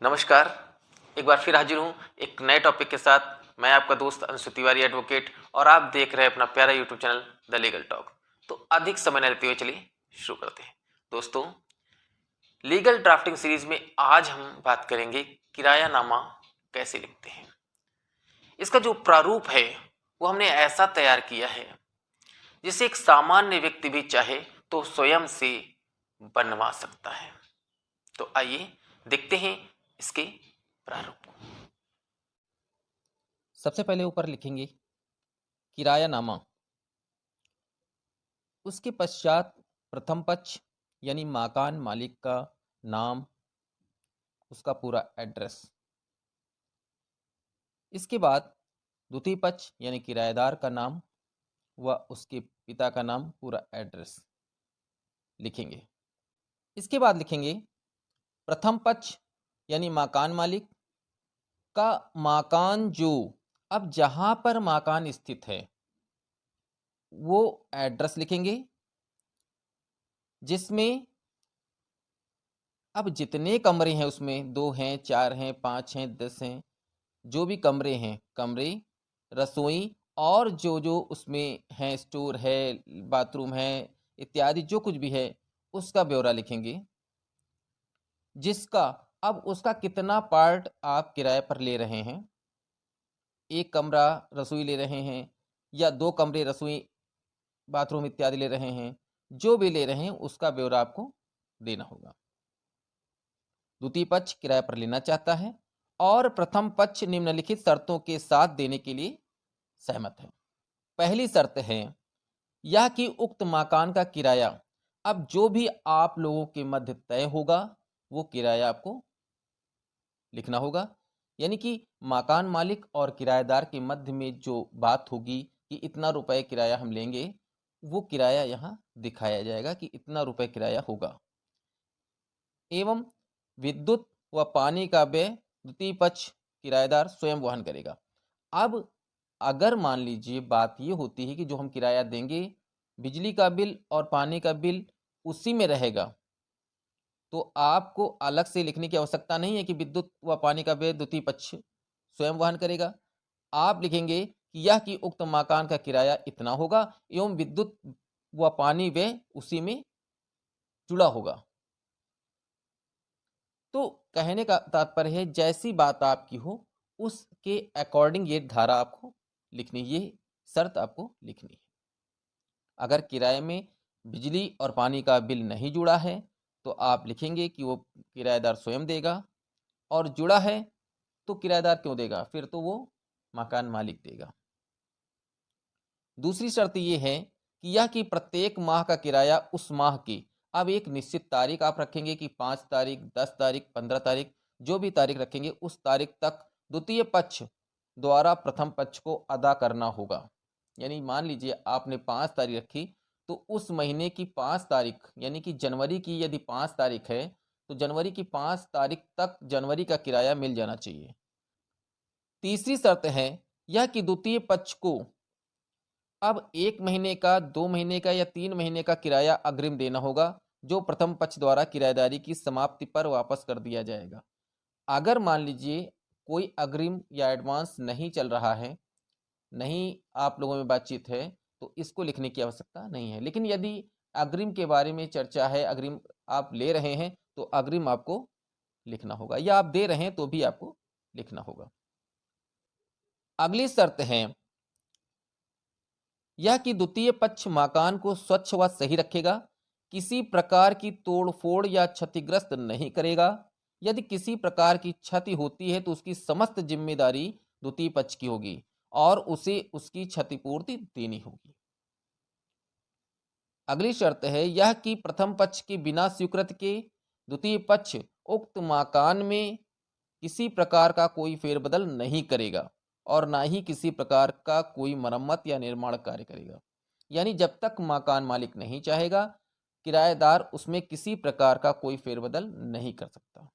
नमस्कार। एक बार फिर हाजिर हूँ एक नए टॉपिक के साथ। मैं आपका दोस्त अंशु तिवारी एडवोकेट और आप देख रहे हैं अपना प्यारा YouTube channel the legal talk. तो अधिक समय न लेते हुए चलिए शुरू करते हैं। दोस्तों, लीगल ड्राफ्टिंग सीरीज में आज हम बात करेंगे किरायानामा कैसे लिखते हैं। इसका जो प्रारूप है वो हमने ऐसा तैयार किया है जिसे एक सामान्य व्यक्ति भी चाहे तो स्वयं से बनवा सकता है। तो आइए देखते हैं इसके प्रारूप को। सबसे पहले ऊपर लिखेंगे किरायानामा। उसके पश्चात प्रथम पक्ष यानी मकान मालिक का नाम, उसका पूरा एड्रेस। इसके बाद द्वितीय पक्ष यानी किराएदार का नाम व उसके पिता का नाम, पूरा एड्रेस लिखेंगे। इसके बाद लिखेंगे प्रथम पक्ष यानी मकान मालिक का मकान, जो अब जहां पर मकान स्थित है वो एड्रेस लिखेंगे, जिसमें अब जितने कमरे हैं उसमें 2 हैं, 4 हैं, 5 हैं, 10 हैं, जो भी कमरे हैं, कमरे, रसोई और जो जो उसमें हैं, स्टोर है, बाथरूम है इत्यादि, जो कुछ भी है उसका ब्यौरा लिखेंगे। जिसका अब उसका कितना पार्ट आप किराए पर ले रहे हैं, 1 कमरा रसोई ले रहे हैं या 2 कमरे रसोई बाथरूम इत्यादि ले रहे हैं, जो भी ले रहे हैं उसका ब्यौरा आपको देना होगा। द्वितीय पक्ष किराए पर लेना चाहता है और प्रथम पक्ष निम्नलिखित शर्तों के साथ देने के लिए सहमत है। पहली शर्त है यह कि उक्त मकान का किराया अब जो भी आप लोगों के मध्य तय होगा वो किराया आपको लिखना होगा। यानी कि मकान मालिक और किराएदार के मध्य में जो बात होगी कि इतना रुपए किराया हम लेंगे, वो किराया यहाँ दिखाया जाएगा कि इतना रुपए किराया होगा। एवं विद्युत व पानी का व्यय द्वितीय पक्ष किराएदार स्वयं वहन करेगा। अब अगर मान लीजिए बात ये होती है कि जो हम किराया देंगे, बिजली का बिल और पानी का बिल उसी में रहेगा, तो आपको अलग से लिखने की आवश्यकता नहीं है कि विद्युत व पानी का व्यय द्वितीय पक्ष स्वयं वहन करेगा। आप लिखेंगे कि यह कि उक्त मकान का किराया इतना होगा एवं विद्युत व पानी व्यय उसी में जुड़ा होगा। तो कहने का तात्पर्य है जैसी बात आपकी हो उसके अकॉर्डिंग ये धारा आपको लिखनी, ये शर्त आपको लिखनी है। अगर किराए में बिजली और पानी का बिल नहीं जुड़ा है तो आप लिखेंगे कि वो किराएदार स्वयं देगा, और जुड़ा है तो किराएदार क्यों देगा, फिर तो वो मकान मालिक देगा। दूसरी शर्त ये है कि यह कि प्रत्येक माह का किराया उस माह की अब एक निश्चित तारीख आप रखेंगे कि 5 तारीख, 10 तारीख, 15 तारीख, जो भी तारीख रखेंगे उस तारीख तक द्वितीय पक्ष द्वारा प्रथम पक्ष को अदा करना होगा। यानी मान लीजिए आपने 5 तारीख रखी तो उस महीने की 5 तारीख यानी कि जनवरी की यदि 5 तारीख है तो जनवरी की 5 तारीख तक जनवरी का किराया मिल जाना चाहिए। तीसरी शर्त है यह कि द्वितीय पक्ष को अब 1 महीने का, 2 महीने का या 3 महीने का किराया अग्रिम देना होगा, जो प्रथम पक्ष द्वारा किराएदारी की समाप्ति पर वापस कर दिया जाएगा। अगर मान लीजिए कोई अग्रिम या एडवांस नहीं चल रहा है, नहीं आप लोगों में बातचीत है, तो इसको लिखने की आवश्यकता नहीं है। लेकिन यदि अग्रिम के बारे में चर्चा है, अग्रिम आप ले रहे हैं तो अग्रिम आपको लिखना होगा, या आप दे रहे हैं तो भी आपको लिखना होगा। अगली शर्त है यह कि द्वितीय पक्ष मकान को स्वच्छ व सही रखेगा, किसी प्रकार की तोड़फोड़ या क्षतिग्रस्त नहीं करेगा। यदि किसी प्रकार की क्षति होती है तो उसकी समस्त जिम्मेदारी द्वितीय पक्ष की होगी और उसे उसकी क्षतिपूर्ति देनी होगी। अगली शर्त है यह कि प्रथम पक्ष के बिना स्वीकृत के द्वितीय पक्ष उक्त मकान में किसी प्रकार का कोई फेरबदल नहीं करेगा और ना ही किसी प्रकार का कोई मरम्मत या निर्माण कार्य करेगा। यानी जब तक मकान मालिक नहीं चाहेगा, किराएदार उसमें किसी प्रकार का कोई फेरबदल नहीं कर सकता।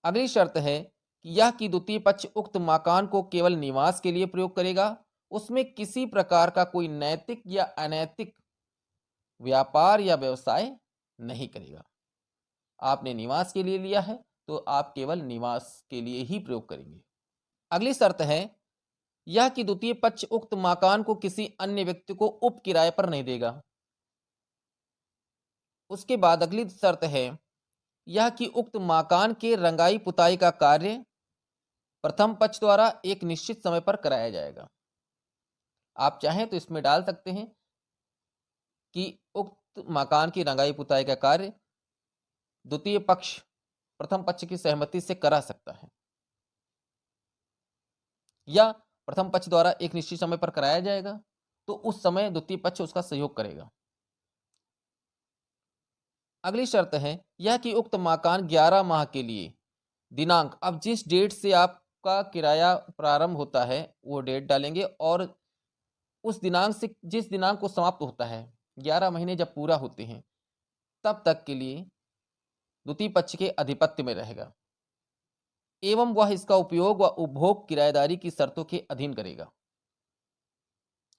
अगली शर्त है कि यह कि द्वितीय पक्ष उक्त मकान को केवल निवास के लिए प्रयोग करेगा, उसमें किसी प्रकार का कोई नैतिक या अनैतिक व्यापार या व्यवसाय नहीं करेगा। आपने निवास के लिए लिया है तो आप केवल निवास के लिए ही प्रयोग करेंगे। अगली शर्त है यह कि द्वितीय पक्ष उक्त मकान को किसी अन्य व्यक्ति को उप किराए पर नहीं देगा। उसके बाद अगली शर्त है यह कि उक्त मकान के रंगाई पुताई का कार्य प्रथम पक्ष द्वारा एक निश्चित समय पर कराया जाएगा। आप चाहें तो इसमें डाल सकते हैं कि उक्त मकान की रंगाई पुताई का कार्य द्वितीय पक्ष प्रथम पक्ष की सहमति से करा सकता है, या प्रथम पक्ष द्वारा एक निश्चित समय पर कराया जाएगा तो उस समय द्वितीय पक्ष उसका सहयोग करेगा। अगली शर्त है यह कि उक्त मकान 11 माह के लिए दिनांक, अब जिस डेट से आपका किराया प्रारंभ होता है वो डेट डालेंगे, और उस दिनांक से जिस दिनांक को समाप्त होता है 11 महीने जब पूरा होते हैं तब तक के लिए द्वितीय पक्ष के आधिपत्य में रहेगा एवं वह इसका उपयोग व उपभोग किराएदारी की शर्तों के अधीन करेगा।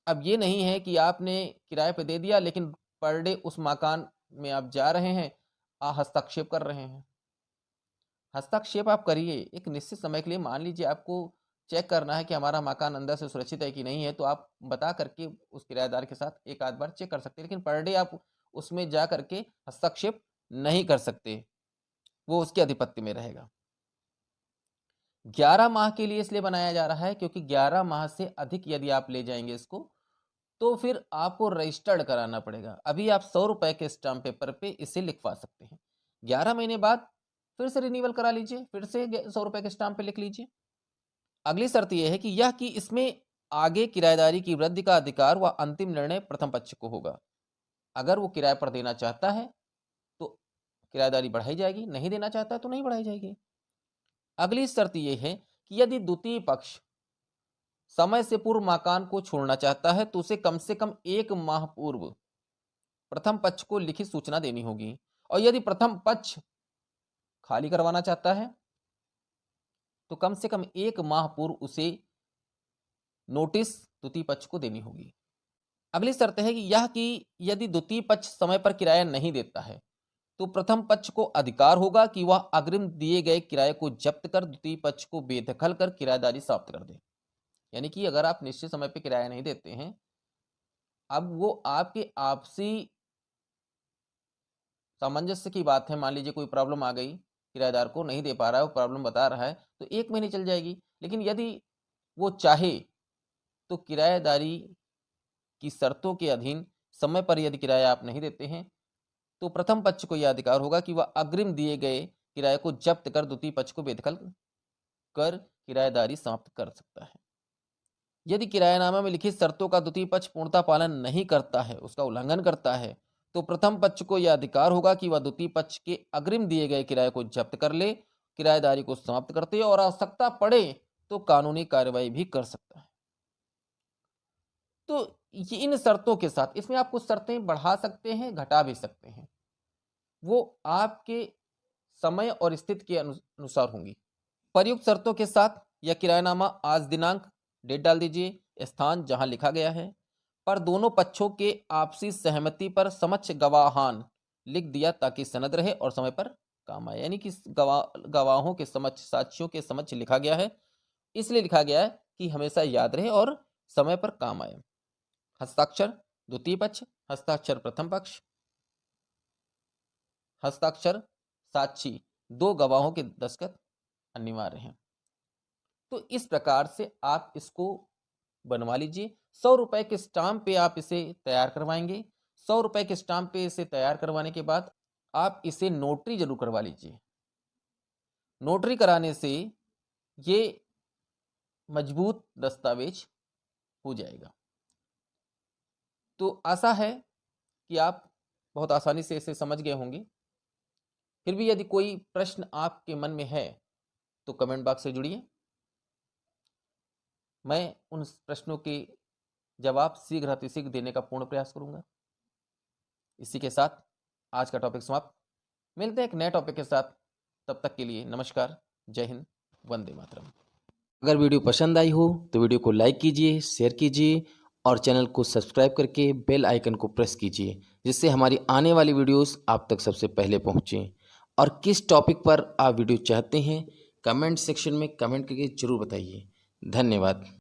अब ये नहीं है कि आपने किराए पे दे दिया लेकिन पर डे उस मकान में आप जा रहे हैं, हस्तक्षेप कर रहे हैं। हस्तक्षेप आप करिए एक निश्चित समय के लिए। मान लीजिए आपको चेक करना है कि हमारा मकान अंदर से सुरक्षित है कि नहीं है, तो आप बता करके उस किराएदार के साथ एक आध बार चेक कर सकते हैं, लेकिन पर डे आप उसमें जा करके हस्तक्षेप नहीं कर सकते, वो उसके आधिपत्य में रहेगा। 11 माह के लिए इसलिए बनाया जा रहा है क्योंकि 11 माह से अधिक यदि आप ले जाएंगे इसको तो फिर आपको रजिस्टर्ड कराना पड़ेगा। अभी आप 100 रुपए के स्टाम्प पेपर पे इसे लिखवा सकते हैं, 11 महीने बाद फिर से रिन्यूअल करा लीजिए, फिर से 100 रुपए के स्टाम्प पे लिख लीजिए। अगली शर्त यह है कि यह कि इसमें आगे किराएदारी की वृद्धि का अधिकार व अंतिम निर्णय प्रथम पक्ष को होगा। अगर वो किराए पर देना चाहता है तो किराएदारी बढ़ाई जाएगी, नहीं देना चाहता है तो नहीं बढ़ाई जाएगी। अगली शर्त यह है कि यदि द्वितीय पक्ष समय से पूर्व मकान को छोड़ना चाहता है तो उसे कम से कम 1 माह पूर्व प्रथम पक्ष को लिखित सूचना देनी होगी, और यदि प्रथम पक्ष खाली करवाना चाहता है तो कम से कम 1 माह पूर्व उसे नोटिस द्वितीय पक्ष को देनी होगी। अगली शर्त है कि यह कि यदि द्वितीय पक्ष समय पर किराया नहीं देता है तो प्रथम पक्ष को अधिकार होगा कि वह अग्रिम दिए गए किराए को जब्त कर द्वितीय पक्ष को बेदखल कर किराएदारी समाप्त कर दे। यानी कि अगर आप निश्चित समय पे किराया नहीं देते हैं, अब वो आपके आपसी सामंजस्य की बात है। मान लीजिए कोई प्रॉब्लम आ गई, किराएदार को नहीं दे पा रहा है, वो प्रॉब्लम बता रहा है तो 1 महीने चल जाएगी, लेकिन यदि वो चाहे तो किराएदारी की शर्तों के अधीन समय पर यदि किराया आप नहीं देते हैं तो प्रथम पक्ष को यह अधिकार होगा कि वह अग्रिम दिए गए किराए को जब्त कर द्वितीय पक्ष को बेदखल कर किराएदारी समाप्त कर सकता है। यदि किरायानामा में लिखित शर्तों का द्वितीय पक्ष पूर्णतः पालन नहीं करता है, उसका उल्लंघन करता है, तो प्रथम पक्ष को यह अधिकार होगा कि वह द्वितीय पक्ष के अग्रिम दिए गए किराए को जब्त कर ले, किराएदारी को समाप्त करते और आवश्यकता पड़े तो कानूनी कार्रवाई भी कर सकता है। तो ये इन शर्तों के साथ, इसमें आप कुछ शर्तें बढ़ा सकते हैं, घटा भी सकते हैं, वो आपके समय और स्थिति के अनुसार होंगी। प्रयुक्त शर्तों के साथ यह किरायानामा आज दिनांक डेट डाल दीजिए, स्थान जहां लिखा गया है, पर दोनों पक्षों के आपसी सहमति पर समक्ष गवाहान लिख दिया ताकि सनद रहे और समय पर काम आए। यानी कि गवाहों के समक्ष, साक्षियों के समक्ष लिखा गया है, इसलिए लिखा गया है कि हमेशा याद रहे और समय पर काम आए। हस्ताक्षर द्वितीय पक्ष, हस्ताक्षर प्रथम पक्ष, हस्ताक्षर साक्षी, 2 गवाहों के दस्तखत अनिवार्य हैं। तो इस प्रकार से आप इसको बनवा लीजिए। 100 रुपए के स्टाम्प पे आप इसे तैयार करवाएंगे। 100 रुपए के स्टाम्प पे इसे तैयार करवाने के बाद आप इसे नोटरी जरूर करवा लीजिए। नोटरी कराने से ये मजबूत दस्तावेज हो जाएगा। तो आशा है कि आप बहुत आसानी से इसे समझ गए होंगे। फिर भी यदि कोई प्रश्न आपके मन में है तो कमेंट बॉक्स से जुड़िए, मैं उन प्रश्नों के जवाब शीघ्र अतिशीघ्र देने का पूर्ण प्रयास करूंगा। इसी के साथ आज का टॉपिक समाप्त। मिलते हैं एक नए टॉपिक के साथ, तब तक के लिए नमस्कार, जय हिंद, वंदे मातरम। अगर वीडियो पसंद आई हो तो वीडियो को लाइक कीजिए, शेयर कीजिए और चैनल को सब्सक्राइब करके बेल आइकन को प्रेस कीजिए, जिससे हमारी आने वाली वीडियोस आप तक सबसे पहले पहुंचें। और किस टॉपिक पर आप वीडियो चाहते हैं कमेंट सेक्शन में कमेंट करके ज़रूर बताइए। धन्यवाद।